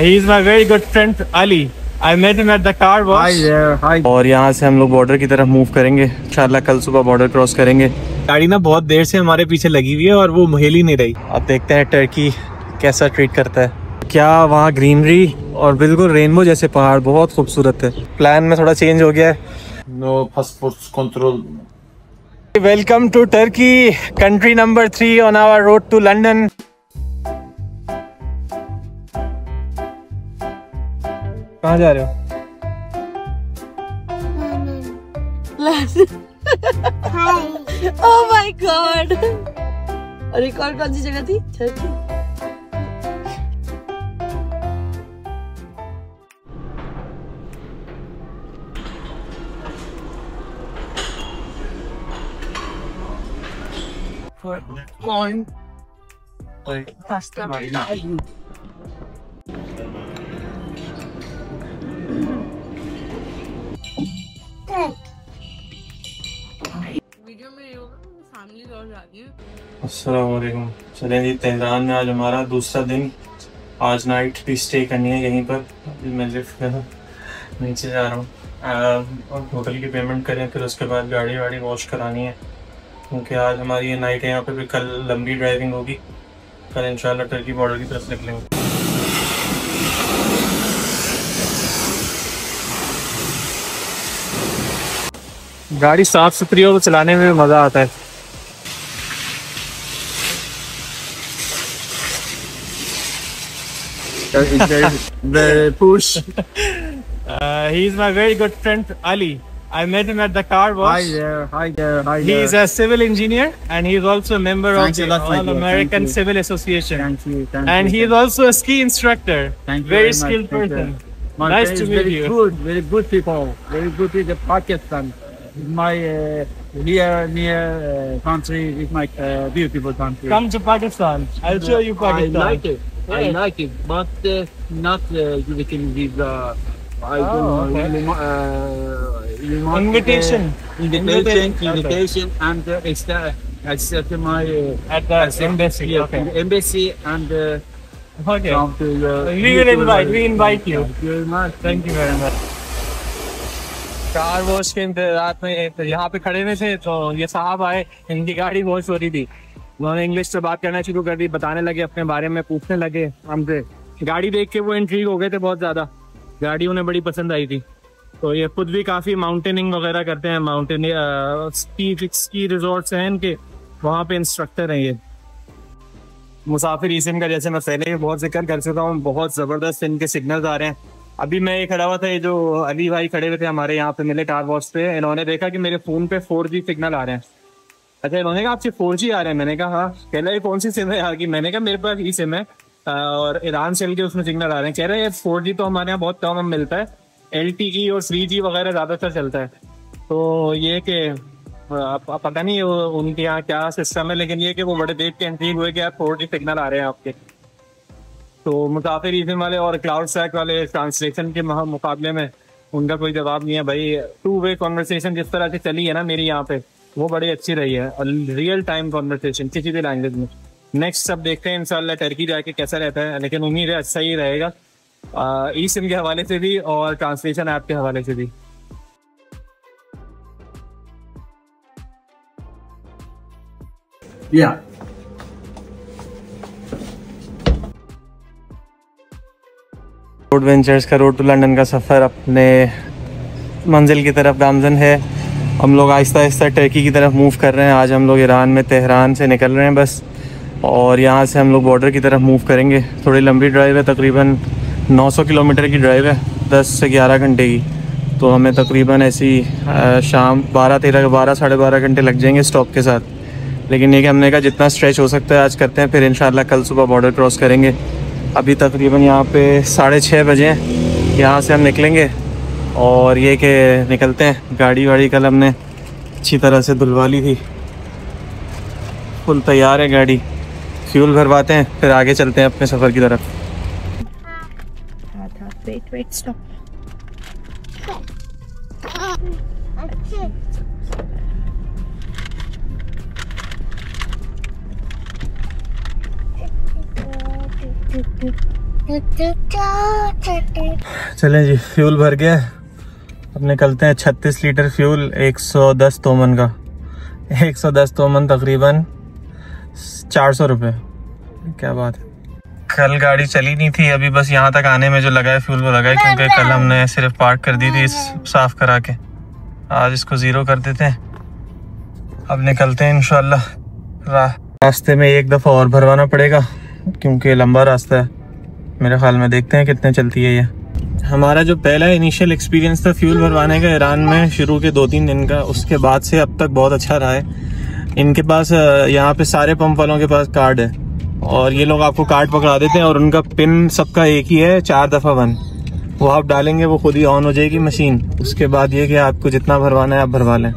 He is my very good friend Ali. I met him at the car wash. Hi there, hi. और यहाँ से हम लोग border की तरफ मूव करेंगे इंशाल्लाह। कल सुबह बॉर्डर क्रॉस करेंगे। गाड़ी ना बहुत देर से हमारे पीछे लगी हुई है और वो हिल ही नहीं रही। अब देखते हैं टर्की कैसा ट्रीट करता है। क्या वहाँ ग्रीनरी और बिल्कुल रेनबो जैसे पहाड़, बहुत खूबसूरत है। प्लान में थोड़ा चेंज हो गया है। No passport control. Welcome to Turkey, country number 3 on our road to London. कहाँ जा रहे हो? Oh my God! और एक और कौन सी जगह थी? टर्की। पास्ता। वीडियो में फैमिली और जा रही है। अस्सलाम वालेकुम। चलें जी, तेहरान में आज हमारा दूसरा दिन। आज नाइट भी स्टे करनी है यहीं पर। अभी मैं लिफ्ट में नीचे जा रहा हूँ और होटल की पेमेंट करें, फिर उसके बाद गाड़ी वाड़ी वॉश करानी है क्योंकि आज हमारी ये नाइट है यहाँ पे। फिर कल लंबी ड्राइविंग होगी। कल इंशाल्लाह टर्की बॉर्डर की तरफ निकलेंगे। गाड़ी साफ सुथरी हो तो चलाने में मज़ा आता है। The push. He is my very good friend Ali. I met him at the car wash. Hi there, hi there, hi He there. is a civil engineer and he is also a member Thank of you, the that's my All dear. American Thank you. Civil Association. Thank you, thank And you. he is also a ski instructor. Thank you Very very much, skilled thank you. person. My Nice friend to is meet very you. good, very good people, very good people. Pakistan, my here near country is my beautiful country. Come to Pakistan. I'll show you Pakistan. I like it. I like it, but not giving visa. I don't know. okay. You want, Invitation. invitation, and accept my At the embassy. Okay. embassy and Okay. come to your. We will invite. We invite you. Thank you very much. Thank you very much. Car wash के इंतजार में यहाँ पे खड़े हुए थे तो ये साहब आए, इनकी गाड़ी वॉश हो रही थी। उन्होंने इंग्लिश से बात करना शुरू कर दी, बताने लगे अपने बारे में, पूछने लगे हमसे। गाड़ी देख के वो इंट्रीग हो गए थे बहुत ज़्यादा। गाड़ी उन्हें बड़ी पसंद आई थी। तो ये खुद भी काफ़ी माउंटेनिंग वगैरह करते हैं। माउंटेन स्की रिजॉर्ट्स हैं इनके, वहाँ पे इंस्ट्रक्टर हैं ये। मुसाफिर ईसिम का जैसे मैं पहले भी बहुत जिक्र कर चुका हूँ, बहुत ज़बरदस्त इनके सिग्नल्स आ रहे हैं। अभी मैं ये खड़ा हुआ था, ये जो अली भाई खड़े हुए थे हमारे यहाँ पे मिले कार वॉश पे, इन्होंने देखा कि मेरे फ़ोन पे 4G सिग्नल आ रहे हैं। अच्छा, इन्होंने कहा आपसे 4G आ रहे हैं? मैंने कहा हाँ। कह रहे कौन सी सिम है यहाँ की? मैंने कहा मेरे पास ई सिम है और ईरान से के उसमें सिग्नल आ रहे हैं। कह रहे हैं 4G तो हमारे यहाँ बहुत कम मिलता है, LTE और 3G वगैरह ज़्यादातर चलता है। तो ये कि पता नहीं उनके यहाँ क्या सिस्टम है, लेकिन ये कि वो बड़े देख के इंट्रीग हुए कि यार 4G सिग्नल आ रहे हैं आपके। तो मुसाफिर ईसिम वाले और क्लाउड स्टैक वाले ट्रांसलेशन के मुकाबले में उनका कोई जवाब नहीं है भाई। 2-वे कॉन्वर्सेशन जिस तरह से चली है ना मेरी यहाँ पे, वो बड़ी अच्छी रही है और रियल टाइम कॉन्वर्सेशन किसी भी लैंग्वेज में। नेक्स्ट सब देखते हैं इंशाल्लाह टर्की जाके कैसा रहता है, लेकिन उम्मीद है अच्छा ही रहेगा ई सिम के हवाले से भी और ट्रांसलेशन ऐप के हवाले से भी। Yeah. रोड वेंचर्स का रोड टू लंदन का सफ़र अपने मंजिल की तरफ गामजन है। हम लोग आहिस्ता आहिस्ता टर्की की तरफ मूव कर रहे हैं। आज हम लोग ईरान में तेहरान से निकल रहे हैं बस, और यहाँ से हम लोग बॉर्डर की तरफ मूव करेंगे। थोड़ी लंबी ड्राइव है, तकरीबन 900 किलोमीटर की ड्राइव है, 10 से 11 घंटे की। तो हमें तकरीबन ऐसी शाम 12 साढ़े 12 घंटे लग जाएंगे स्टॉप के साथ। लेकिन ये कि हमने कहा जितना स्ट्रेच हो सकता है आज करते हैं, फिर इंशाल्लाह कल सुबह बॉर्डर क्रॉस करेंगे। अभी तकरीबन यहाँ पे 6:30 बजे हैं, यहाँ से हम निकलेंगे और ये कि निकलते हैं। गाड़ी वाड़ी कल हमने अच्छी तरह से धुलवा ली थी, फुल तैयार है गाड़ी। फ्यूल भरवाते हैं, फिर आगे चलते हैं अपने सफ़र की तरफ। Wait, stop. चलें जी, फ्यूल भर गया। अब निकलते हैं। 36 लीटर फ्यूल 110 तोमन का। 110 तोमन तकरीबन 400 रुपये। क्या बात है। कल गाड़ी चली नहीं थी, अभी बस यहाँ तक आने में जो लगा है फ्यूल वो लगा है, क्योंकि कल हमने सिर्फ पार्क कर दी थी साफ करा के। आज इसको ज़ीरो कर देते हैं। अब निकलते हैं इंशाल्लाह। रास्ते में एक दफ़ा और भरवाना पड़ेगा क्योंकि लंबा रास्ता है मेरे ख्याल में। देखते हैं कितने चलती है ये। हमारा जो पहला इनिशियल एक्सपीरियंस था फ्यूल भरवाने का ईरान में शुरू के 2-3 दिन का, उसके बाद से अब तक बहुत अच्छा रहा है। इनके पास यहाँ पे सारे पंप वालों के पास कार्ड है और ये लोग आपको कार्ड पकड़ा देते हैं और उनका पिन सबका एक ही है, 4 दफ़ा 1। वो आप डालेंगे वो खुद ही ऑन हो जाएगी मशीन। उसके बाद ये कि आपको जितना भरवाना है आप भरवा लें।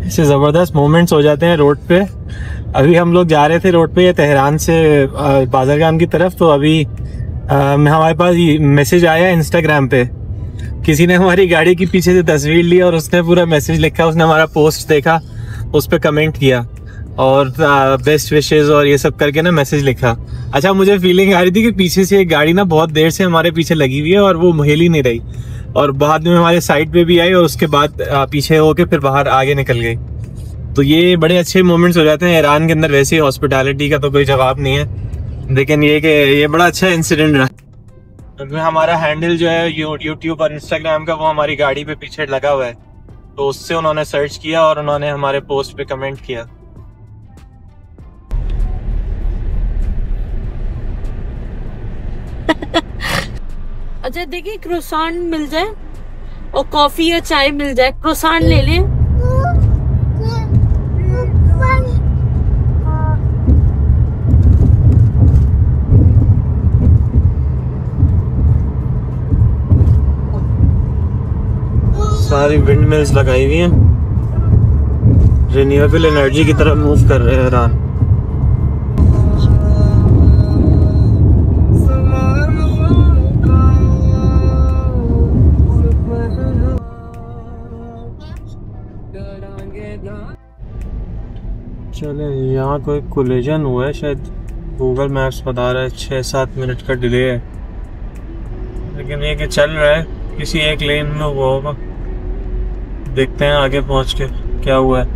ऐसे ज़बरदस्त मोमेंट्स हो जाते हैं रोड पे। अभी हम लोग जा रहे थे रोड पे तेहरान से बाज़ारगाम की तरफ, तो अभी हमारे पास मैसेज आया इंस्टाग्राम पे। किसी ने हमारी गाड़ी की पीछे से तस्वीर ली और उसने पूरा मैसेज लिखा। उसने हमारा पोस्ट देखा, उस पर कमेंट किया और बेस्ट विशेस और ये सब करके ना मैसेज लिखा। अच्छा, मुझे फीलिंग आ रही थी कि पीछे से एक गाड़ी ना बहुत देर से हमारे पीछे लगी हुई है और वो हिल ही नहीं रही, और बाद में हमारे साइड पे भी आई और उसके बाद पीछे होके फिर बाहर आगे निकल गई। तो ये बड़े अच्छे मोमेंट्स हो जाते हैं ईरान के अंदर। वैसे हॉस्पिटैलिटी का तो कोई जवाब नहीं है, लेकिन ये कि ये बड़ा अच्छा इंसिडेंट रहा। तो हमारा हैंडल जो है यूट्यूब और इंस्टाग्राम का वो हमारी गाड़ी पे पीछे लगा हुआ है, तो उससे उन्होंने सर्च किया और उन्होंने हमारे पोस्ट पे कमेंट किया। अच्छा देखिए, क्रोसान मिल जाए और कॉफी या चाय मिल जाए, क्रोसान ले लें। सारी विंड मिल्स लगाई हुई हैं, रिन्यूएबल एनर्जी की तरफ मूव कर रहे हैं ईरान। चले, यहाँ कोई कोलिजन हुआ है शायद। गूगल मैप्स बता रहा है 6-7 मिनट का डिले है, लेकिन ये कि चल रहा है, किसी एक लेन में हुआ होगा। देखते हैं आगे पहुंच के क्या हुआ है।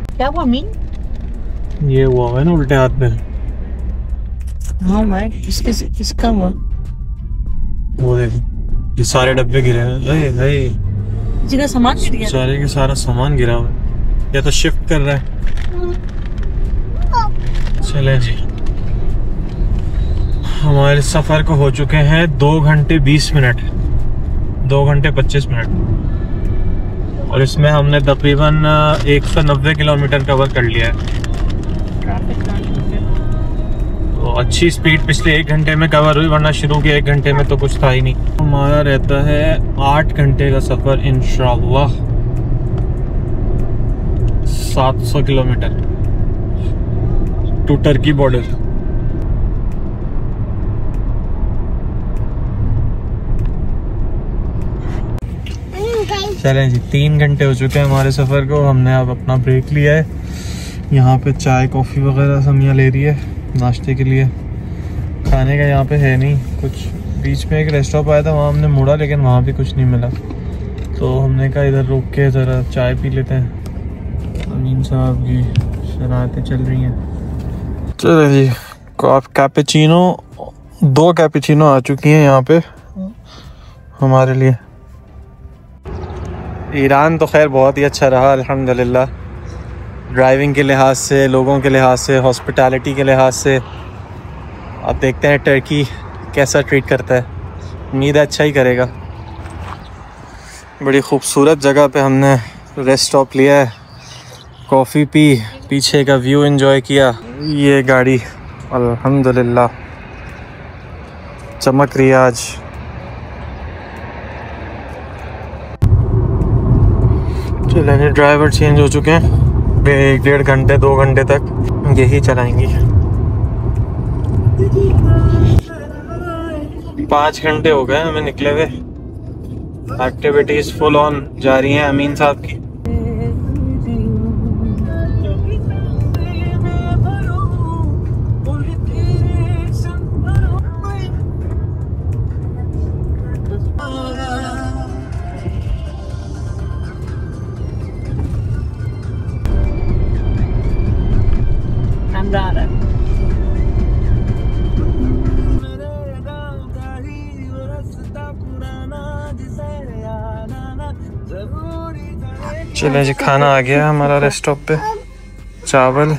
क्या हुआ मीन? ये हुआ है ना उल्टे हाथ में। हाँ भाई, किसका हुआ? वो देखो, ये सारे डब्बे गिरे हैं। किसी का सामान गिर गया? सारे के सारा सामान गिरा हुआ है, या तो शिफ्ट कर रहा है। चले जी, हमारे सफर को हो चुके हैं 2 घंटे 20 मिनट, 2 घंटे 25 मिनट, और इसमें हमने तकरीबन 190 किलोमीटर कवर कर लिया है। तो अच्छी स्पीड पिछले 1 घंटे में कवर हुई, वरना शुरू के 1 घंटे में तो कुछ था ही नहीं। हमारा रहता है 8 घंटे का सफर इंशाअल्लाह, 700 किलोमीटर टू टर्की बॉर्डर। चलें जी, 3 घंटे हो चुके हैं हमारे सफ़र को। हमने अब अपना ब्रेक लिया है। यहाँ पे चाय कॉफ़ी वगैरह समिया ले रही है नाश्ते के लिए। खाने का यहाँ पे है नहीं कुछ। बीच में एक रेस्टोरेंट आया था, वहाँ हमने मुड़ा, लेकिन वहाँ भी कुछ नहीं मिला, तो हमने कहा इधर रुक के ज़रा चाय पी लेते हैं। अमीन साहब की शरारतें चल रही हैं। चलो जी, कैपेचिनो 2 कैपेचिनो आ चुकी हैं यहाँ पे हमारे लिए। ईरान तो खैर बहुत ही अच्छा रहा अल्हम्दुलिल्लाह, ड्राइविंग के लिहाज से, लोगों के लिहाज से, हॉस्पिटैलिटी के लिहाज से। अब देखते हैं टर्की कैसा ट्रीट करता है। उम्मीद है अच्छा ही करेगा। बड़ी खूबसूरत जगह पे हमने रेस्ट स्टॉप लिया है, कॉफ़ी पी, पीछे का व्यू एंजॉय किया। ये गाड़ी अल्हम्दुलिल्लाह चमक रही है आज। चलेंगे, ड्राइवर चेंज हो चुके हैं, 1-1.5 घंटे 2 घंटे तक यही चलाएंगी। 5 घंटे हो गए हमें निकले हुए। एक्टिविटीज फुल ऑन जा रही हैं अमीन साहब की। चले जी, खाना आ गया हमारा रेस्ट स्टॉप पे, चावल,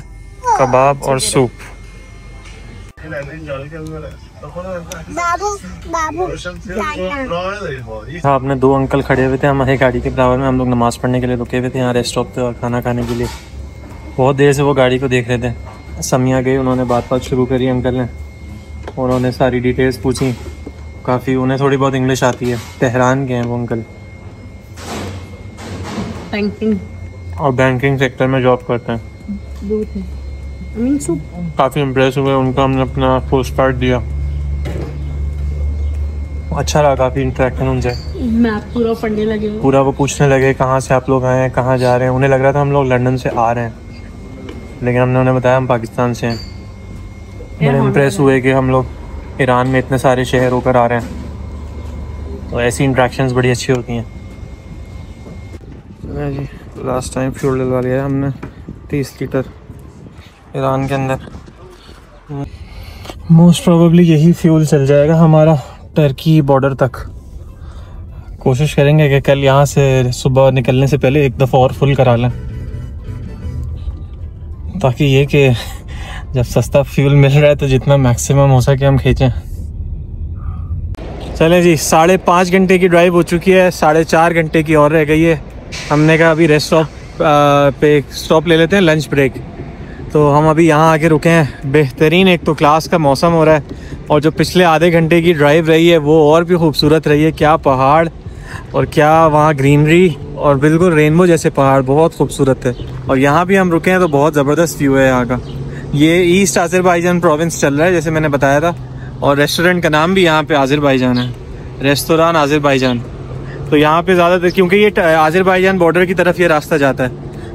कबाब और सूप। आपने 2 अंकल खड़े हुए थे हमारी गाड़ी के बराबर में, हम लोग नमाज़ पढ़ने के लिए रुके हुए थे यहाँ रेस्ट स्टॉप पे और खाना खाने के लिए। बहुत देर से वो गाड़ी को देख रहे थे। समिया गई, उन्होंने बात शुरू करी अंकल ने, उन्होंने सारी डिटेल्स पूछी। काफ़ी उन्हें थोड़ी बहुत इंग्लिश आती है। तेहरान के हैं वो अंकल, बैंकिंग सेक्टर में जॉब करते हैं। काफ़ी इम्प्रेस हुए, उनको हमने अपना पोस्ट कार्ड दिया, अच्छा लगा, काफ़ी इंटरेक्शन उनसे। मैप पूरा पढ़ने लगे, पूरा वो पूछने लगे कहाँ से आप लोग आए हैं, कहाँ जा रहे हैं। उन्हें लग रहा था हम लोग लंदन से आ रहे हैं, लेकिन हमने उन्हें बताया हम पाकिस्तान से हैं। बड़े इम्प्रेस हुए कि हम लोग ईरान में इतने सारे शहर होकर आ रहे हैं। तो ऐसी इंट्रैक्शंस बड़ी अच्छी होती हैं। जी, लास्ट टाइम फ्यूल डलवा लिया है हमने 30 लीटर ईरान के अंदर। मोस्ट प्रोबेबली यही फ्यूल चल जाएगा हमारा टर्की बॉर्डर तक। कोशिश करेंगे कि कल यहाँ से सुबह निकलने से पहले एक दफ़ा और फुल करा लें, ताकि ये कि जब सस्ता फ्यूल मिल रहा है तो जितना मैक्सिमम हो सके हम खींचें। चलें जी, 5.5 घंटे की ड्राइव हो चुकी है, 4.5 घंटे की और रह गई है। हमने कहा अभी रेस्ट स्टॉप पे स्टॉप ले लेते हैं, लंच ब्रेक। तो हम अभी यहाँ आके रुके हैं। बेहतरीन एक तो क्लास का मौसम हो रहा है, और जो पिछले आधे घंटे की ड्राइव रही है वो और भी खूबसूरत रही है। क्या पहाड़ और क्या वहाँ ग्रीनरी, और बिल्कुल रेनबो जैसे पहाड़, बहुत खूबसूरत है। और यहाँ भी हम रुके हैं तो बहुत ज़बरदस्त व्यू है यहाँ का। ये ईस्ट आज़रबाईजान प्रोविंस चल रहा है जैसे मैंने बताया था, और रेस्टोरेंट का नाम भी यहाँ पे आज़रबाईजान है, रेस्तोरां आज़रबाईजान। तो यहाँ पे ज़्यादातर क्योंकि ये आज़रबाईजान बॉर्डर की तरफ ये रास्ता जाता है,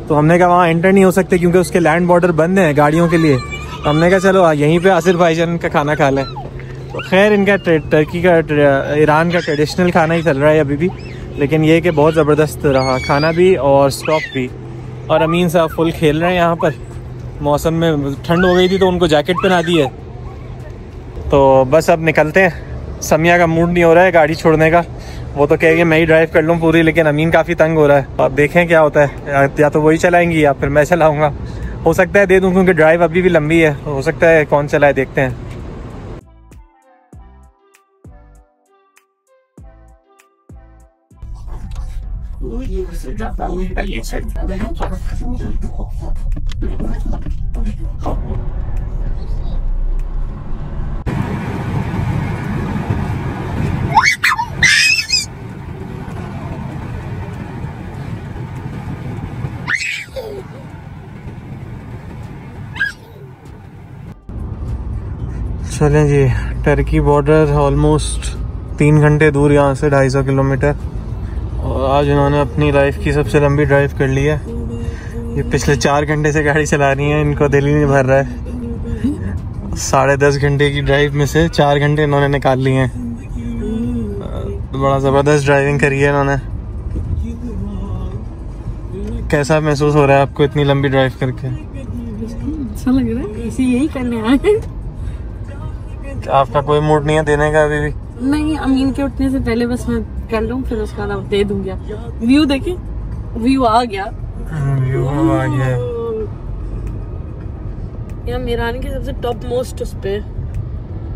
तो हमने कहा वहाँ एंटर नहीं हो सकते क्योंकि उसके लैंड बॉर्डर बंद हैं गाड़ियों के लिए। तो हमने कहा चलो यहीं पे आज़रबाईजान का खाना खा लें। तो खैर इनका टर्की का ईरान का ट्रेडिशनल खाना ही चल रहा है अभी भी, लेकिन ये कि बहुत ज़बरदस्त रहा खाना भी और स्टॉप भी। और अमीन साहब फुल खेल रहे हैं यहाँ पर। मौसम में ठंड हो गई थी तो उनको जैकेट पहना दी है। तो बस अब निकलते हैं। समिया का मूड नहीं हो रहा है गाड़ी छोड़ने का, वो तो कहेगी मैं ही ड्राइव कर लूँ पूरी, लेकिन अमीन काफ़ी तंग हो रहा है। अब देखें क्या होता है, या तो वही चलाएंगी या फिर मैं चलाऊँगा। हो सकता है दे दूँ क्योंकि ड्राइव अभी भी लंबी है, हो सकता है कौन चलाए, देखते हैं। चलें जी, टर्की बॉर्डर ऑलमोस्ट 3 घंटे दूर यहाँ से, 250 किलोमीटर। और आज इन्होंने अपनी लाइफ की सबसे लंबी ड्राइव कर ली है। ये पिछले 4 घंटे से गाड़ी चला रही हैं, इनको दिल ही नहीं भर रहा है। 10.5 घंटे की ड्राइव में से 4 घंटे इन्होंने निकाल लिए हैं। बड़ा ज़बरदस्त ड्राइविंग करी है इन्होंने। कैसा महसूस हो रहा है आपको इतनी लंबी ड्राइव करके? अच्छा लग रहा है, इसी यही करने आए हैं। आपका कोई मूड नहीं है देने का अभी भी? नहीं, अमीन के उठने से पहले बस मैं कर लूँ, फिर उसका नाम दे दूंगी। व्यू देखे, व्यू आ गया, व्यू आ गया। यहाँ ईरान के सबसे टॉप मोस्ट उस पे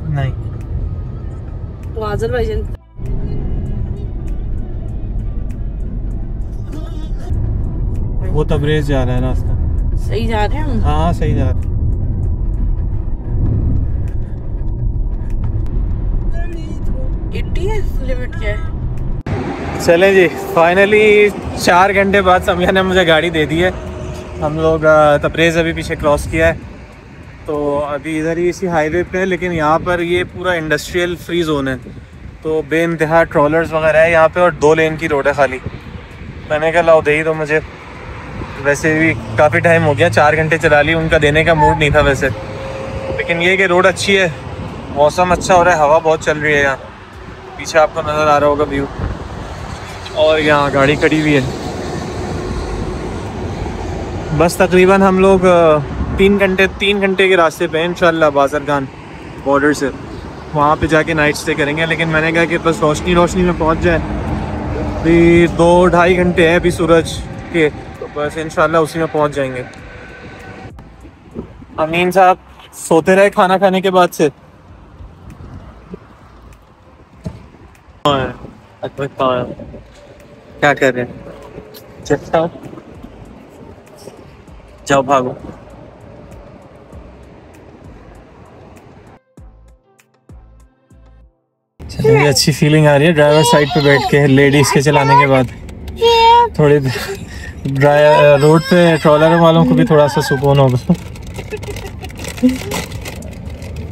नहीं, वो आज़रबाईजान। वो तबरेज जा रहा है रास्ता। सही जा रहे हैं हम? हाँ सही जा रहा है। लिमिट क्या है? चलें जी, फाइनली 4 घंटे बाद समिया ने मुझे गाड़ी दे दी है। हम लोग तबरेज़ अभी पीछे क्रॉस किया है, तो अभी इधर ही इसी हाईवे पे है, लेकिन यहाँ पर ये पूरा इंडस्ट्रियल फ्री जोन है, तो बेइंतहा ट्रॉलर्स वगैरह है यहाँ पे, और 2 लेन की रोड है खाली। मैंने कहा लाओ दे ही दो मुझे, वैसे भी काफ़ी टाइम हो गया, 4 घंटे चला ली, उनका देने का मूड नहीं था वैसे, लेकिन ये कि रोड अच्छी है, मौसम अच्छा हो रहा है, हवा बहुत चल रही है यहाँ, पीछे आपको नज़र आ रहा होगा व्यू, और यहाँ गाड़ी खड़ी हुई है। बस तकरीबन हम लोग 3 घंटे के रास्ते पे हैं इंशाल्लाह बाज़रगान बॉर्डर से, वहाँ पे जाके नाइट स्टे करेंगे। लेकिन मैंने कहा कि बस रोशनी में पहुँच जाए, अभी 2-2.5 घंटे हैं अभी सूरज के, तो बस इंशाल्लाह उसी में पहुँच जाएंगे। अमीन साहब सोते रहे खाना खाने के बाद से। क्या कर रहे हैं? चट्टा जाओ भागो। मुझे अच्छी फीलिंग आ रही है ड्राइवर साइड पे बैठ के, लेडीज के चलाने के बाद। थोड़ी रोड पे ट्रॉलर वालों को भी थोड़ा सा सुकून होगा।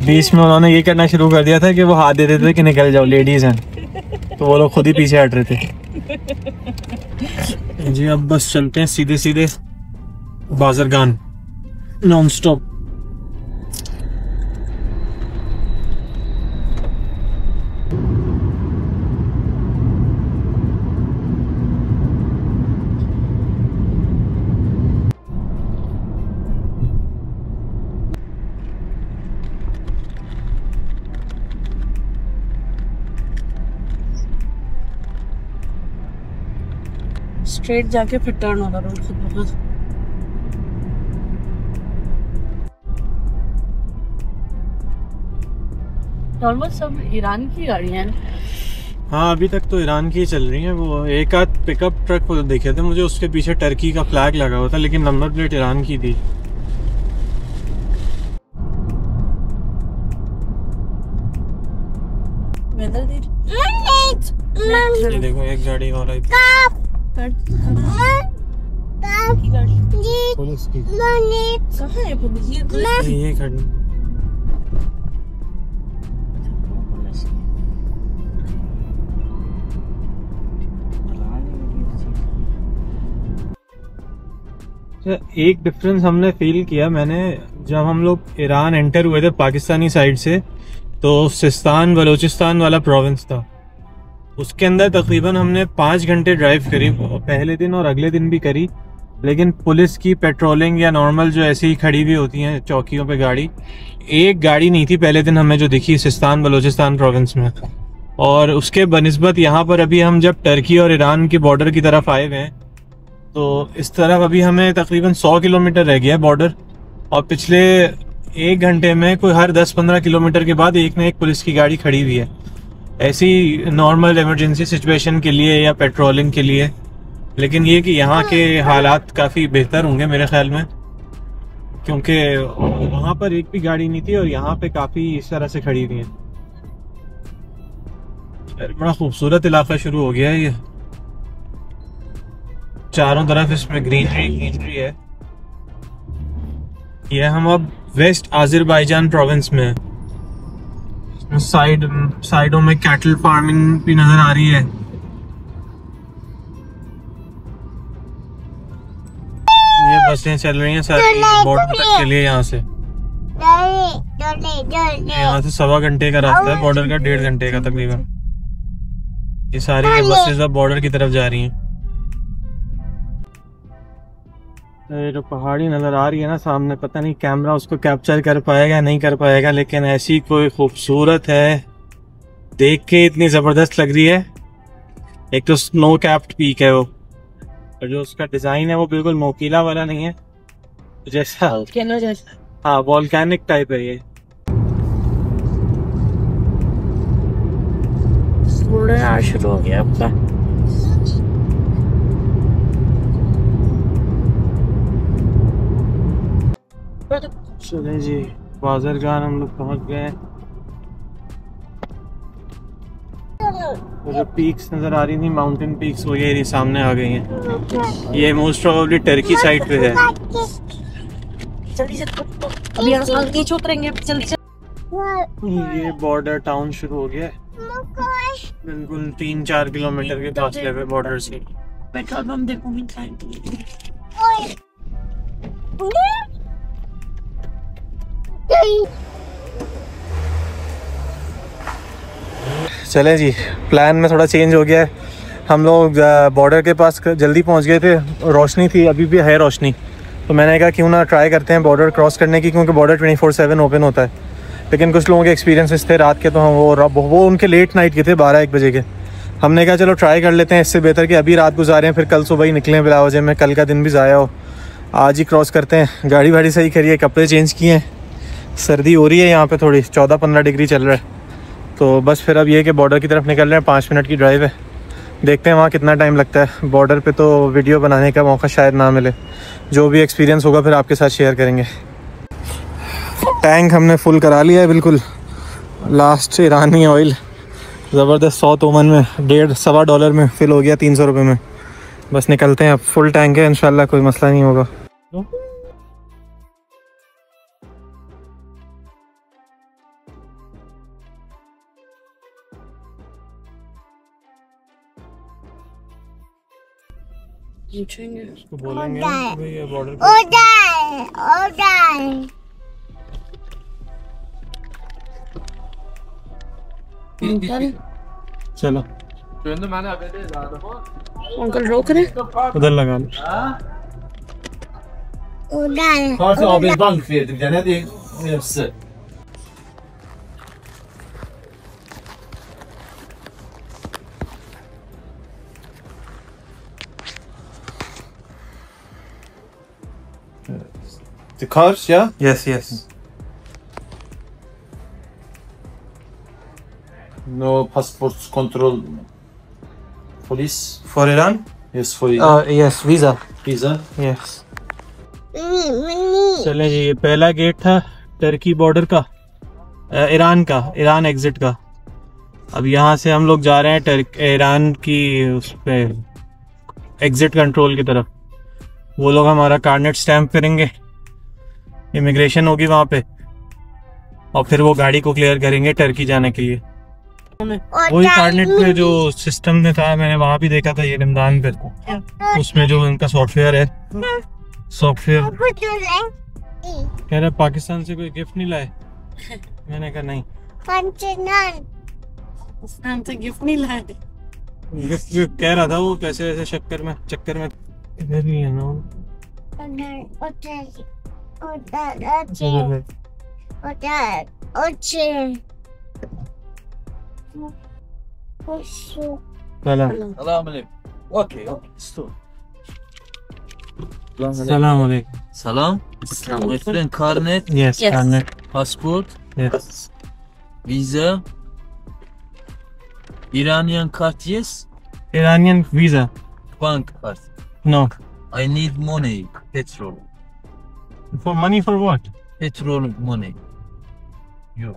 बीच में उन्होंने ये करना शुरू कर दिया था कि वो हाथ दे देते थे कि निकल जाओ, लेडीज हैं, तो वो लोग खुद ही पीछे हट रहे थे। जी अब बस चलते हैं सीधे बाज़रगान नॉन स्टॉप। स्ट्रेट जाके फिर टर्न होगा रोड से। ऑलमोस्ट सब ईरान की गाड़ियाँ हैं। हाँ अभी तक तो ईरान की चल रही हैं। वो एक आध पिकअप ट्रक को देखे थे मुझे, उसके पीछे टर्की का फ्लैग लगा हुआ था, लेकिन नंबर प्लेट ईरान की थी। ये देखो एक गाड़ी और आई थी पुलिस की। कहाँ है पुलिस? ये खड़ी। एक डिफरेंस हमने फील किया, मैंने जब हम लोग ईरान एंटर हुए थे पाकिस्तानी साइड से, तो सिस्तान बलोचिस्तान वाला प्रोविंस था, उसके अंदर तकरीबन हमने 5 घंटे ड्राइव करी पहले दिन और अगले दिन भी करी, लेकिन पुलिस की पेट्रोलिंग या नॉर्मल जो ऐसे ही खड़ी हुई होती हैं चौकियों पे गाड़ी, एक गाड़ी नहीं थी पहले दिन हमें जो दिखी सिस्तान बलोचिस्तान प्रोविंस में। और उसके बनिस्बत यहाँ पर अभी हम जब टर्की और ईरान के बॉर्डर की तरफ आए हुए हैं, तो इस तरफ अभी हमें तकरीबन 100 किलोमीटर रह गया है बॉर्डर, और पिछले 1 घंटे में कोई हर 10-15 किलोमीटर के बाद एक न एक पुलिस की गाड़ी खड़ी हुई है, ऐसी नॉर्मल इमरजेंसी सिचुएशन के लिए या पेट्रोलिंग के लिए। लेकिन ये कि यहाँ के हालात काफ़ी बेहतर होंगे मेरे ख्याल में, क्योंकि वहाँ पर एक भी गाड़ी नहीं थी और यहाँ पे काफ़ी इस तरह से खड़ी हुई है। बड़ा खूबसूरत इलाका शुरू हो गया है ये, चारों तरफ इसमें ग्रीनरी है। ये हम अब वेस्ट आज़रबाईजान प्रोविंस में, साइडों में कैटल फार्मिंग भी नजर आ रही है। ये बसें चल रही हैं सारी बॉर्डर तक के लिए, यहाँ से 1.25 घंटे का रास्ता है बॉर्डर का, 1.5 घंटे का तकरीबन। ये सारी बसेस अब बॉर्डर की तरफ जा रही हैं। जो पहाड़ी नज़र आ रही है ना सामने, पता नहीं कैमरा उसको कैप्चर कर पाएगा नहीं कर पाएगा, लेकिन ऐसी कोई खूबसूरत है, देख के इतनी ज़बरदस्त लग रही है। एक तो स्नो कैप्ड पीक है वो, और जो उसका डिज़ाइन है वो बिल्कुल नोकीला वाला नहीं है, जैसा हाँ वॉल्केनिक टाइप है ये। शुरू हो गया आपका। चले जी, बाज़रगान हम लोग पहुंच गए हैं। तो जो पीक्स नज़र आ रही थी, माउंटेन पीक्स, वो ये सामने आ गई हैं। ये मोस्ट प्रोबेबली टर्की साइड पे है। जल्दी से अभी हम नीचे उतरेंगे, जल्दी से। ये बॉर्डर टाउन शुरू हो गया है, बिल्कुल 3-4 किलोमीटर के फासले पे बॉर्डर से। पेट्रोल पंप देखूंगी। चले जी, प्लान में थोड़ा चेंज हो गया है। हम लोग बॉर्डर के पास जल्दी पहुंच गए थे, रोशनी थी, अभी भी है रोशनी, तो मैंने कहा क्यों ना ट्राई करते हैं बॉर्डर क्रॉस करने की, क्योंकि बॉर्डर 24/7 ओपन होता है। लेकिन कुछ लोगों के एक्सपीरियंसेस थे रात के, तो हम वो उनके लेट नाइट के थे, 12-1 बजे के। हमने कहा चलो ट्राई कर लेते हैं, इससे बेहतर कि अभी रात गुजारें फिर कल सुबह ही निकलें बिला वजह में, कल का दिन भी ज़ाया हो। आज ही क्रॉस करते हैं। गाड़ी वाड़ी सही करिए, कपड़े चेंज किए हैं, सर्दी हो रही है यहाँ पे थोड़ी, 14-15 डिग्री चल रहा है। तो बस फिर अब ये कि बॉर्डर की तरफ निकल रहे हैं, 5 मिनट की ड्राइव है, देखते हैं वहाँ कितना टाइम लगता है। बॉर्डर पे तो वीडियो बनाने का मौका शायद ना मिले, जो भी एक्सपीरियंस होगा फिर आपके साथ शेयर करेंगे। टैंक हमने फुल करा लिया है बिल्कुल, लास्ट ईरानी ऑयल ज़बरदस्त 100 तोमन में, $1.5-1.25 में फिल हो गया, 300 रुपये में। बस निकलते हैं, अब फुल टैंक है, इंशाल्लाह कोई मसला नहीं होगा। उसको बोलेंगे कि भाई ये बॉर्डर चलो अंकल रोक रहे, उधर लगा लो। The cars, yeah? Yes, yes. No passport control. Police? For Iran? Yes, for Iran. Yes, visa. Visa? Yes. चलें जी, ये पहला गेट था टर्की बॉर्डर का, ईरान एग्जिट का। अब यहाँ से हम लोग जा रहे हैं ईरान की उस पे एग्जिट कंट्रोल की तरफ। वो लोग हमारा कार्नेट स्टैम्प करेंगे, इमिग्रेशन होगी वहाँ पे, और फिर वो गाड़ी को क्लियर करेंगे टर्की जाने के लिए। वही कार्नेट पे जो सिस्टम में था, मैंने वहाँ भी देखा था, ये रमजान पे, उसमें जो उनका सॉफ्टवेयर है, सॉफ्टवेयर कह रहा पाकिस्तान से कोई गिफ्ट नहीं लाए। मैंने कहा नहीं, पाकिस्तान से गिफ्ट नहीं लाए। गिफ्ट कह रहा था वो, पैसे वैसे चक्कर में इधर नहीं है ना। Salam alaikum. Salam. My friend, carnet, Yes, Yes. carnet. passport, Yes. visa, Iranian card, yes, Iranian visa. bank card. No. I need money, petrol, For money for what? petrol money. You,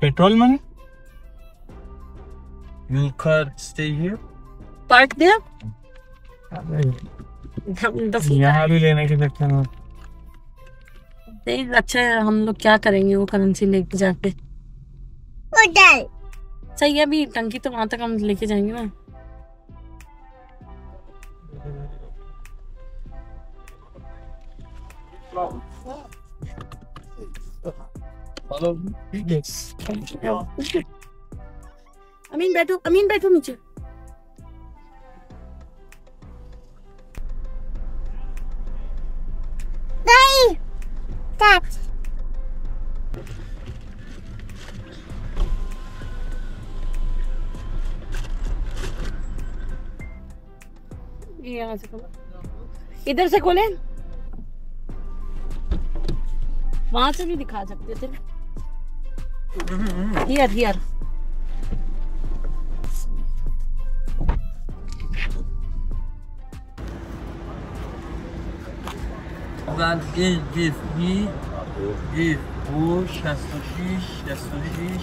Petrol money? your car stay here? Park दिया यहाँ भी लेने के चक्कर में। देख, अच्छा है, हम लोग क्या करेंगे वो करेंसी लेके जाके। सही है, अभी टंकी तो वहां तक हम लेके जाएंगे ना। Follow me. अमीन बैठो नीचे। यहाँ से खोलो, इधर से खोले, वहां से भी दिखा सकते थे। हियर Then give me 1 2 66 66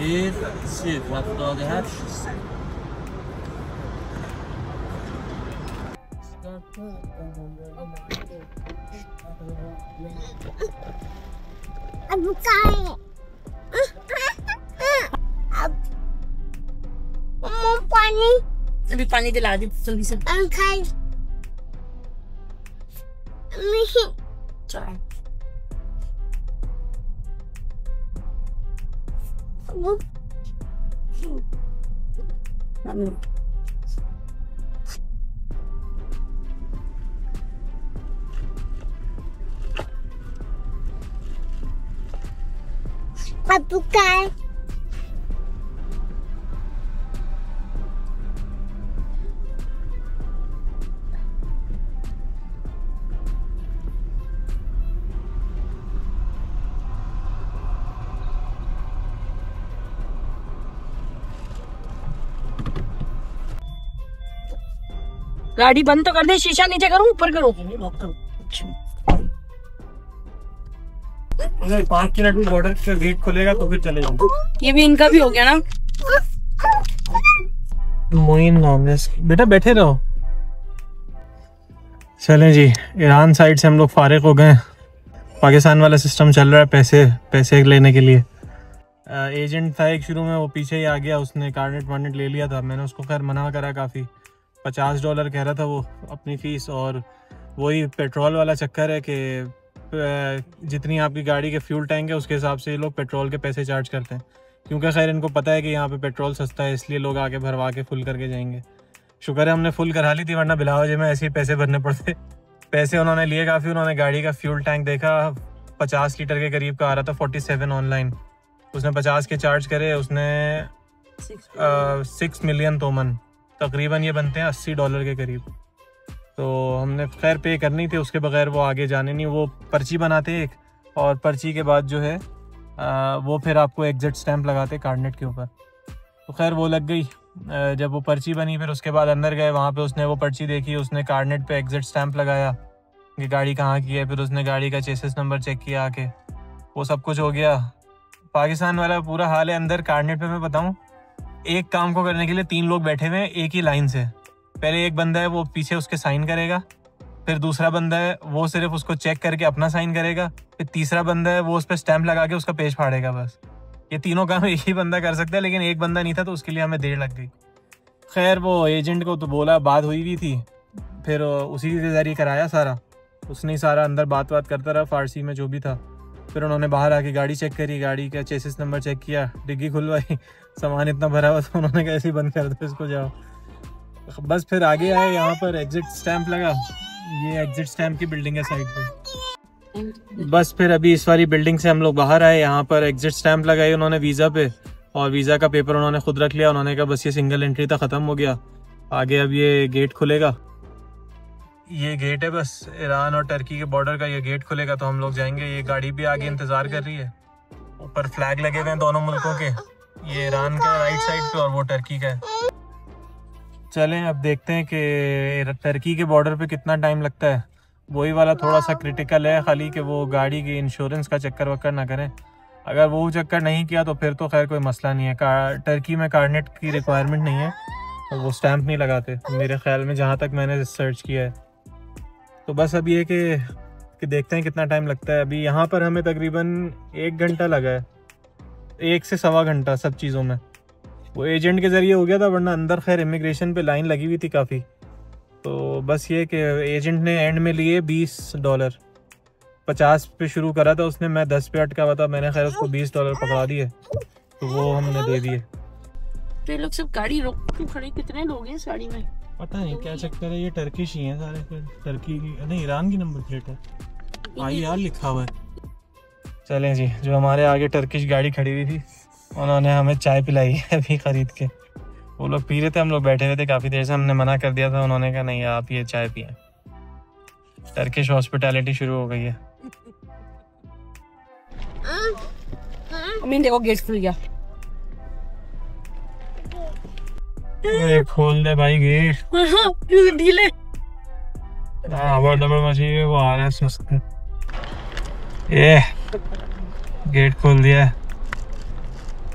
1 3 77 3 अब काय अब पानी अभी पानी दिला दी जल्दी से। खाई नहीं चाय अब काय गाड़ी बंद तो कर दे, शीशा नीचे करूं ऊपर करूं? 5 मिनट में बॉर्डर का गेट खुलेगा तो फिर चले जाओ। ये भी इनका भी हो गया ना। मोइन नाम है बेटा, बैठे रहो। चलें जी, ईरान साइड से हम लोग फारिग हो गए। पाकिस्तान वाला सिस्टम चल रहा है पैसे लेने के लिए। एजेंट था एक शुरू में, वो पीछे ही आ गया, उसने कार्नेट वार्नेट ले लिया था। मैंने उसको खैर मना करा, काफ़ी $50 कह रहा था वो अपनी फ़ीस। और वही पेट्रोल वाला चक्कर है कि जितनी आपकी गाड़ी के फ्यूल टैंक है उसके हिसाब से ये लोग पेट्रोल के पैसे चार्ज करते हैं, क्योंकि खैर इनको पता है कि यहाँ पे पेट्रोल सस्ता है, इसलिए लोग आके भरवा के फुल करके जाएंगे। शुक्र है हमने फुल करा ली थी, वरना बिलावजे में ऐसे ही पैसे भरने पड़ते। पैसे उन्होंने लिए काफ़ी। उन्होंने गाड़ी का फ्यूल टैंक देखा, 50 लीटर के करीब का आ रहा था, 47 ऑनलाइन। उसने 50 के चार्ज करे। उसने 6 मिलियन तोमन, तकरीबन ये बनते हैं $80 के करीब। तो हमने खैर पे करनी थी, उसके बगैर वो आगे जाने नहीं। वो पर्ची बनाते एक, और पर्ची के बाद जो है वो फिर आपको एग्जिट स्टैंप लगाते कार्नेट के ऊपर। तो खैर वो लग गई। जब वो पर्ची बनी फिर उसके बाद अंदर गए, वहाँ पे उसने वो पर्ची देखी, उसने कार्नेट पे एग्जिट स्टैंप लगाया कि गाड़ी कहाँ की है। फिर उसने गाड़ी का चेसिस नंबर चेक किया आके, वो सब कुछ हो गया। पाकिस्तान वाला पूरा हाल है अंदर। कार्नेट पे मैं बताऊँ, एक काम को करने के लिए 3 लोग बैठे हुए हैं एक ही लाइन से। पहले एक बंदा है वो पीछे उसके साइन करेगा, फिर दूसरा बंदा है वो सिर्फ उसको चेक करके अपना साइन करेगा, फिर तीसरा बंदा है वो उस पर स्टैंप लगा के उसका पेज फाड़ेगा। बस ये तीनों काम एक ही बंदा कर सकता है, लेकिन एक बंदा नहीं था तो उसके लिए हमें देर लग गई। खैर वो एजेंट को तो बोला, बात हुई भी थी, फिर उसी के ज़रिए कराया सारा। उसने ही सारा अंदर बात करता रहा फ़ारसी में जो भी था। फिर उन्होंने बाहर आके गाड़ी चेक करी, गाड़ी का चेसिस नंबर चेक किया, डिग्गी खुलवाई। सामान इतना भरा हुआ था, उन्होंने कैसे बंद कर दो इसको, जाओ। बस फिर आगे आए, यहाँ पर एग्जिट स्टैंप लगा। ये एग्जिट स्टैंप की बिल्डिंग है साइड पे। बस फिर अभी इस वाली बिल्डिंग से हम लोग बाहर आए, यहाँ पर एग्जिट स्टैंप लगाई उन्होंने वीज़ा पे, और वीज़ा का पेपर उन्होंने खुद रख लिया। उन्होंने कहा बस ये सिंगल एंट्री तक ख़त्म हो गया, आगे अब ये गेट खुलेगा। ये गेट है बस ईरान और टर्की के बॉर्डर का, ये गेट खुलेगा तो हम लोग जाएंगे। ये गाड़ी भी आगे इंतज़ार कर रही है, ऊपर फ्लैग लगे हुए हैं दोनों मुल्कों के, ये ईरान का राइट साइड पे और वो टर्की का है। चलें अब देखते हैं कि टर्की के बॉर्डर पे कितना टाइम लगता है। वही वाला थोड़ा सा क्रिटिकल है खाली, कि वो गाड़ी की इंश्योरेंस का चक्कर वक्कर ना करें। अगर वो चक्कर नहीं किया तो फिर तो खैर कोई मसला नहीं है। टर्की में कार्नेट की रिक्वायरमेंट नहीं है, तो वो स्टैंप नहीं लगाते मेरे ख्याल में, जहाँ तक मैंने सर्च किया है। तो बस अब ये कि देखते हैं कितना टाइम लगता है। अभी यहाँ पर हमें तकरीबन 1 घंटा लगा है, 1 से सवा घंटा सब चीज़ों में। वो एजेंट के ज़रिए हो गया था, वरना अंदर खैर इमिग्रेशन पे लाइन लगी हुई थी काफ़ी। तो बस ये कि एजेंट ने एंड में लिए $20, 50 पे शुरू करा था उसने, मैं 10 पे अटका हुआ था, मैंने खैर उसको $20 पकड़ा दिए, तो वो हमने दे दिए। तो ये लोग सब गाड़ी रोक क्यों खड़े? कितने लोग हैं इस गाड़ी में? पता नहीं क्या चक्कर है, ये टर्किश ही हैं सारे। फिर टर्की की नहीं, ईरान की नंबर प्लेट है, IR लिखा हुआ है। चलें जी, जो हमारे आगे टर्किश गाड़ी खड़ी हुई थी उन्होंने हमें चाय पिलाई है अभी ख़रीद के। वो लोग पी रहे थे, हम लोग बैठे हुए थे काफ़ी देर से, हमने मना कर दिया था, उन्होंने कहा नहीं आप ये चाय पिए। टर्किश हॉस्पिटैलिटी शुरू हो गई है। अमीन देखो गेट खुल गया। खोल दे भाई गेट। ढीले डबल मछली वो आ रहा है उसमें। ये गेट खोल दिया है,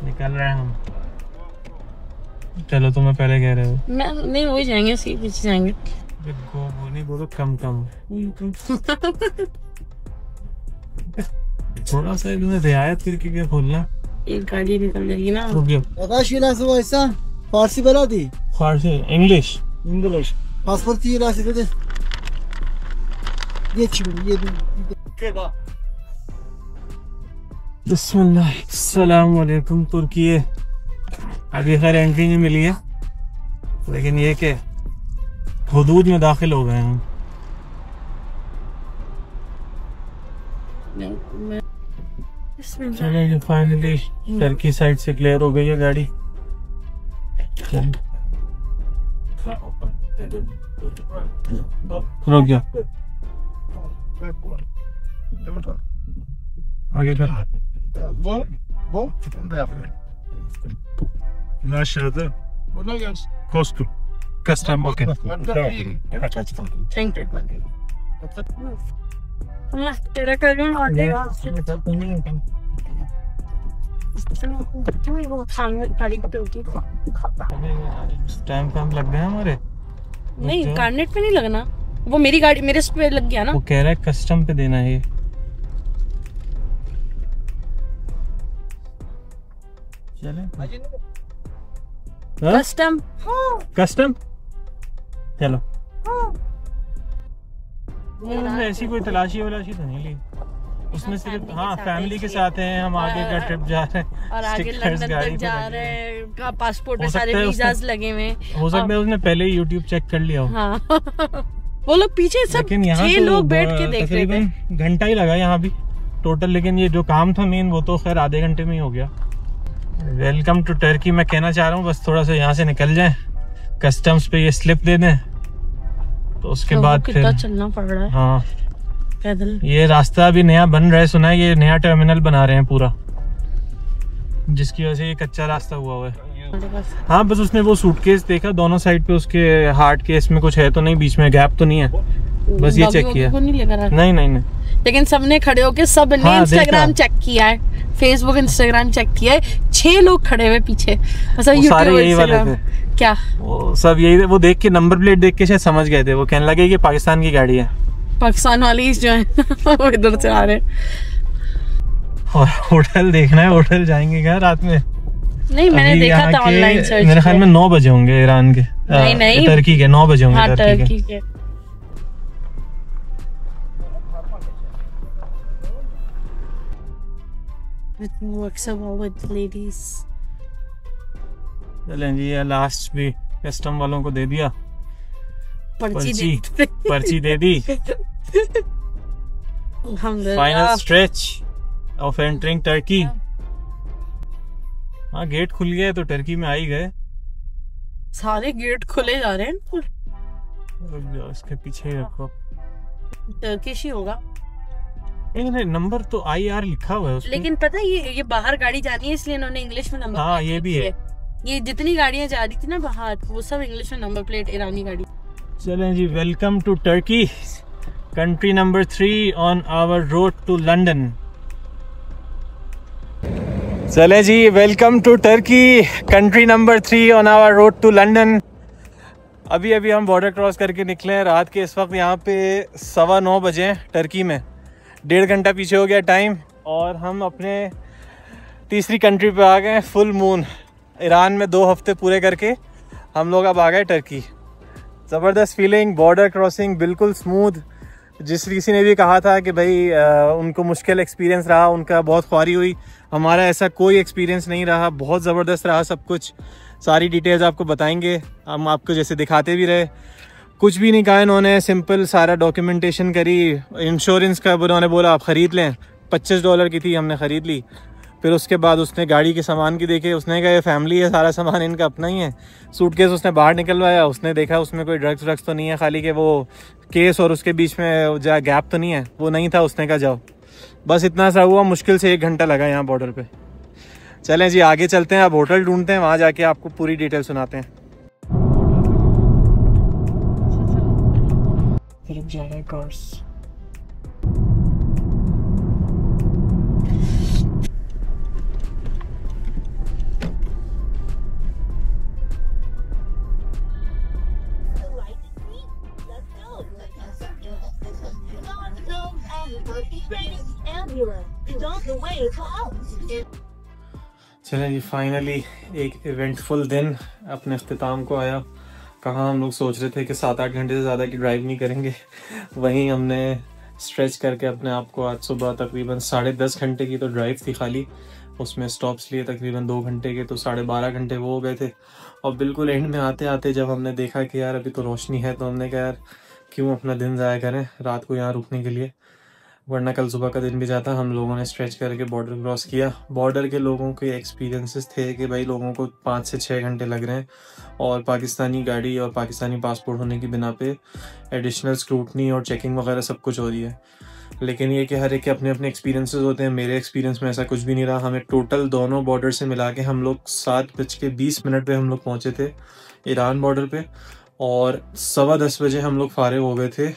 निकल रहे हैं हम। चलो तुम्हें पहले कह रहे हो मैं नहीं, वही जाएंगे, सी पीछे जाएंगे। वो नहीं बोलो, कम कम थोड़ा सा इन्हें रियायत करके क्या खोलना। एक गाड़ी निकल जाएगी ना। रुक जाओ। फारसी बना दी, फारसी इंग्लिश इंग्लिश पासपोर्ट की राशि दे। ये बिस्मिल्लाह, अस्सलाम वालेकुम। तुर्की है, अभी खैर एंट्री नहीं मिली है, लेकिन ये कि हुदूद में दाखिल हो गए हैं। चलें, फाइनली टर्की साइड से क्लियर हो गई है गाड़ी। रुक गया, आगे कर। Costu. Custom, okay. Thank you. तेरा कर रही हूँ टाइम कम लग गया हमारे। नहीं, कार्नेट पे नहीं लगना, वो मेरी गाड़ी मेरे पे लग गया ना। वो कह रहा है कस्टम पे देना है ये। चले कस्टम कस्टम चलो। ऐसी कोई तलाशी वलाशी तो नहीं ली उसमें, सिर्फ हाँ फैमिली के साथ हैं हम, आगे का ट्रिप जा रहे हैं और आगे लंदन तक जा रहे हैं का पासपोर्ट में सारे वीजास लगे हुए। हो सकता है उसने पहले ही यूट्यूब चेक कर लिया हो। हाँ वो लोग पीछे सब 6 लोग बैठ के देख रहे थे। घंटा ही लगा यहाँ भी टोटल, लेकिन ये जो काम था मेन वो तो खैर आधे घंटे में ही हो गया। वेलकम टू टर्की मैं कहना चाह रहा हूँ, बस थोड़ा सा यहाँ से निकल जाए, कस्टम्स पे ये स्लिप दे दें तो उसके बाद फिर चलना पड़ रहा है। हाँ पैदल। ये रास्ता अभी नया बन रहा है, सुना है ये नया टर्मिनल बना रहे हैं पूरा, जिसकी वजह से ये कच्चा रास्ता हुआ है। हाँ बस उसने वो सूटकेस देखा दोनों साइड पे, उसके हार्ड केस में कुछ है तो नहीं, बीच में गैप तो नहीं है, बस ये चेक किया। नहीं नहीं नहीं, लेकिन सबने खड़े होके सब ने इंस्टाग्राम चेक किया है, फेसबुक इंस्टाग्राम चेक किया है। 6 लोग खड़े हुए पीछे, सारे यही वाले थे क्या, वो सब यही, वो देख के नंबर प्लेट देख के शायद समझ गए थे, वो कहने लगे कि पाकिस्तान की गाड़ी है। पाकिस्तान वाली जो है वो इधर से आ रहे हैं। और होटल देखना है, होटल जाएंगे क्या रात में? नहीं मैंने देखा था ऑनलाइन सर्च, मेरे ख्याल में 9 बजे होंगे ईरान के, नहीं टर्की के 9 बजे होंगे। हाँ, टर्की के। चलें जी, ये लास्ट भी कस्टम वालों को दे दिया, पर्ची दे दी। Final stretch of entering Turkey. हाँ गेट खुल गया तो टर्की में आ ही गए, सारे गेट खुले जा रहे हैं। इसके पीछे ही रखो, टर्किश ही होगा। नंबर तो IR लिखा हुआ है उसमें, लेकिन पता है ये बाहर गाड़ी जानी है इसलिए इन्होंने इंग्लिश में नंबर। हाँ ये भी है, ये जितनी गाड़ियां जा रही थी ना बाहर वो सब इंग्लिश में नंबर प्लेट, ईरानी गाड़ी। चलें जी, welcome to Turkey, country number 3 on our road to London. चले जी, welcome to Turkey, country number 3 on our road to London. अभी अभी हम बॉर्डर क्रॉस करके निकले हैं रात के, इस वक्त यहाँ पे 9:15 बजे हैं टर्की में, 1.5 घंटा पीछे हो गया टाइम, और हम अपने तीसरी कंट्री पे आ गए, फुल मून। ईरान में 2 हफ्ते पूरे करके हम लोग अब आ गए टर्की। ज़बरदस्त फीलिंग, बॉर्डर क्रॉसिंग बिल्कुल स्मूथ। जिस किसी ने भी कहा था कि भाई उनको मुश्किल एक्सपीरियंस रहा, उनका बहुत ख्वारी हुई, हमारा ऐसा कोई एक्सपीरियंस नहीं रहा, बहुत ज़बरदस्त रहा सब कुछ। सारी डिटेल्स आपको बताएंगे, हम आपको जैसे दिखाते भी रहे। कुछ भी नहीं कहा इन्होंने, सिंपल सारा डॉक्यूमेंटेशन करी। इंश्योरेंस का उन्होंने बोला आप ख़रीद लें, $25 की थी, हमने ख़रीद ली। फिर उसके बाद उसने गाड़ी के सामान की देखे, उसने कहा ये फैमिली है, सारा सामान इनका अपना ही है। सूटकेस उसने बाहर निकलवाया, उसने देखा उसमें कोई ड्रग्स तो नहीं है, खाली के वो केस और उसके बीच में जा गैप तो नहीं है, वो नहीं था। उसने कहा जाओ, बस इतना सा हुआ। मुश्किल से 1 घंटा लगा यहाँ बॉर्डर पे। चलें जी आगे चलते हैं, अब होटल ढूंढते हैं, वहाँ जाके आपको पूरी डिटेल सुनाते हैं। जा रहा है कार्स। चलें जी, फाइनली एक इवेंटफुल दिन अपने अख्तिताम को आया। कहाँ हम लोग सोच रहे थे कि 7-8 घंटे से ज़्यादा की ड्राइव नहीं करेंगे, वहीं हमने स्ट्रेच करके अपने आप को आज सुबह तकरीबन 10.5 घंटे की तो ड्राइव थी खाली, उसमें स्टॉप्स लिए तकरीबन 2 घंटे के, तो 12.5 घंटे वो हो गए थे। और बिल्कुल एंड में आते आते जब हमने देखा कि यार अभी तो रोशनी है, तो हमने कहा यार क्यों अपना दिन ज़ाया करें रात को यहाँ रुकने के लिए, वरना कल सुबह का दिन भी जाता। हम लोगों ने स्ट्रेच करके बॉर्डर क्रॉस किया। बॉर्डर के लोगों के एक्सपीरियंसेस थे कि भाई लोगों को 5 से 6 घंटे लग रहे हैं, और पाकिस्तानी गाड़ी और पाकिस्तानी पासपोर्ट होने की बिना पे एडिशनल स्क्रूटनी और चेकिंग वगैरह सब कुछ हो रही है। लेकिन ये कि हर एक के अपने अपने एक्सपीरियंसेस होते हैं। मेरे एक्सपीरियंस में ऐसा कुछ भी नहीं रहा। हमें टोटल दोनों बॉर्डर से मिला के हम लोग 7:20 पे हम लोग पहुँचे थे ईरान बॉर्डर पे, और 10:15 बजे हम लोग फारिग हो गए थे,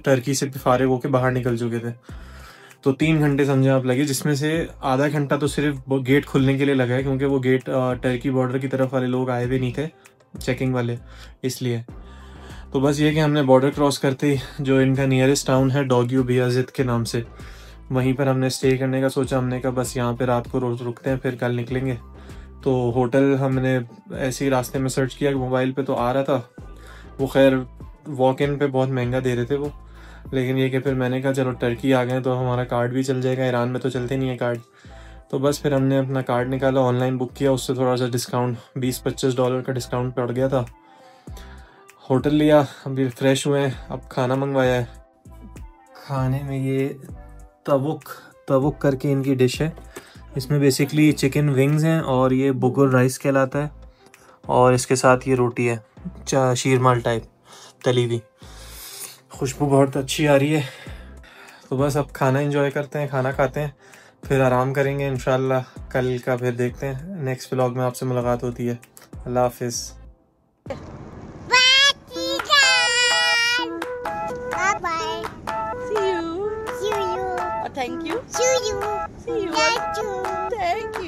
टर्की से फारिग होकर बाहर निकल चुके थे। तो 3 घंटे समझे आप लगे, जिसमें से आधा घंटा तो सिर्फ गेट खुलने के लिए लगा है, क्योंकि वो गेट टर्की बॉर्डर की तरफ वाले लोग आए भी नहीं थे, चेकिंग वाले, इसलिए। तो बस ये कि हमने बॉर्डर क्रॉस करते ही जो इनका नियरेस्ट टाउन है डॉग्यू बियाजिद के नाम से, वहीं पर हमने स्टे करने का सोचा। हमने कहा बस यहाँ पे रात को रोज रुकते हैं, फिर कल निकलेंगे। तो होटल हमने ऐसे ही रास्ते में सर्च किया, मोबाइल पे तो आ रहा था वो, खैर वॉक इन पे बहुत महंगा दे रहे थे वो, लेकिन ये कि फिर मैंने कहा चलो टर्की आ गए तो हमारा कार्ड भी चल जाएगा, ईरान में तो चलते नहीं है कार्ड। तो बस फिर हमने अपना कार्ड निकाला, ऑनलाइन बुक किया, उससे थोड़ा सा डिस्काउंट $20-25 का डिस्काउंट पड़ गया था। होटल लिया, अभी फ्रेश हुए हैं, अब खाना मंगवाया है। खाने में ये तवुक करके इनकी डिश है। इसमें बेसिकली चिकन विंग्स हैं और ये बुगुर राइस कहलाता है, और इसके साथ ये रोटी है शीरमाल टाइप तली हुई। खुशबू बहुत अच्छी आ रही है। तो बस अब खाना एंजॉय करते हैं, खाना खाते हैं, फिर आराम करेंगे इंशाल्लाह। कल का फिर देखते हैं, नेक्स्ट व्लॉग में आपसे मुलाकात होती है। अल्लाह हाफिज़। Bye. See you. See you. Thank you. See you. See you. Thank you. Thank you.